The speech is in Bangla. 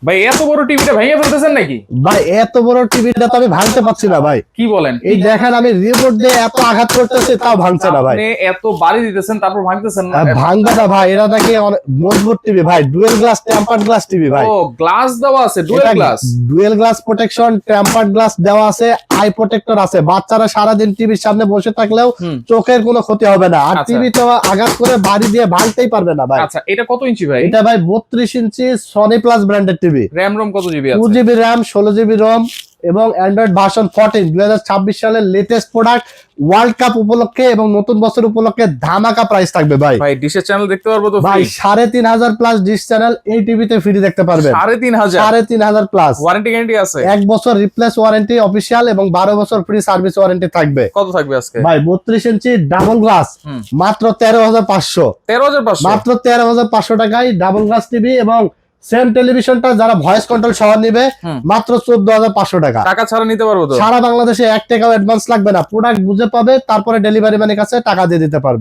ভাই এত বড় টিভিটা ভেঙে ফেলতেছেন নাকি? ভাই এত বড় টিভিটা তো আমি ভাঙতে পারছি না ভাই। কি বলেন? এই দেখেন আমি রিমোট দিয়ে এত আঘাত করতেছি তাও ভাঙছে না ভাই। আপনি এত বাড়ি দিতেছেন তারপর ভাঙতেছেন না? ভাঙবে না ভাই, এটা নাকি অনেক মজবুত টিভি ভাই, dual glass tempered glass TV ভাই। ও গ্লাস দেওয়া আছে, dual glass. Dual glass protection, tempered glass দেওয়া আছে, আই প্রোটেক্টর আছে। বাচ্চারা সারাদিন টিভির সামনে বসে থাকলেও চোখের কোনো ক্ষতি হবে না, আর আচ্ছা। টিভি তো আঘাত করে বাড়ি দিয়ে ভাঙতেই পারবে না ভাই। আচ্ছা এটা কত ইঞ্চি ভাই? এটা ভাই 32 ইঞ্চি সনি প্লাস ব্র্যান্ডের টিভি। র‍্যাম রম কত জিবি 2 আছে? জিবি র‍্যাম, 16 জিবি রম এবং অ্যান্ড্রয়েড ভার্সন 14 2026 সালের লেটেস্ট প্রোডাক্ট। ওয়ার্ল্ড কাপ উপলক্ষে এবং নতুন বছর উপলক্ষে ধামাকা প্রাইস থাকবে ভাই। ভাই ডিশের চ্যানেল দেখতে পারবো তো? ভাই 3500 প্লাস ডিশ চ্যানেল এই টিভিতে ফ্রি দেখতে পারবেন। 3500 প্লাস ওয়ারেন্টি গ্যারান্টি আছে? 1 বছর রিপ্লেস ওয়ারেন্টি অফিশিয়াল এবং 12 বছর ফ্রি সার্ভিস ওয়ারেন্টি থাকবে। কত থাকবে আজকে ভাই 32 ইঞ্চি ডাবল গ্লাস মাত্র 13500। 13500 মাত্র 13500 টাকায় ডাবল গ্লাস টিভি এবং সেম টেলিভিশনটা যারা ভয়েস কন্ট্রোল সহ নিবে মাত্র 14500 টাকা। টাকা ছাড়া নিতে পারবো তো? সারা বাংলাদেশে 1 টাকাও অ্যাডভান্স লাগবে না, প্রোডাক্ট বুঝে পাবে তারপরে ডেলিভারি ম্যানের কাছে টাকা দিয়ে দিতে পারবে।